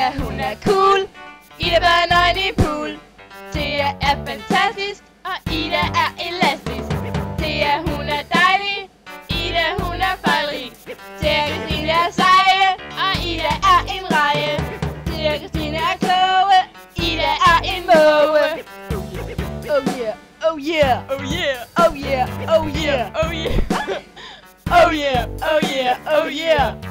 Thea, hun er cool. Ida bader nøgen i pool. Thea er fantastisk, og Ida er elastisk. Thea, hun er dejlig. Ida, hun er fejlrig. Thea og Christine er seje, og Ida er en reje. Thea og Christine er kloge. Ida er en måge. Oh yeah, oh yeah, Oh yeah, oh yeah, oh yeah, oh yeah, oh yeah, oh yeah, oh yeah.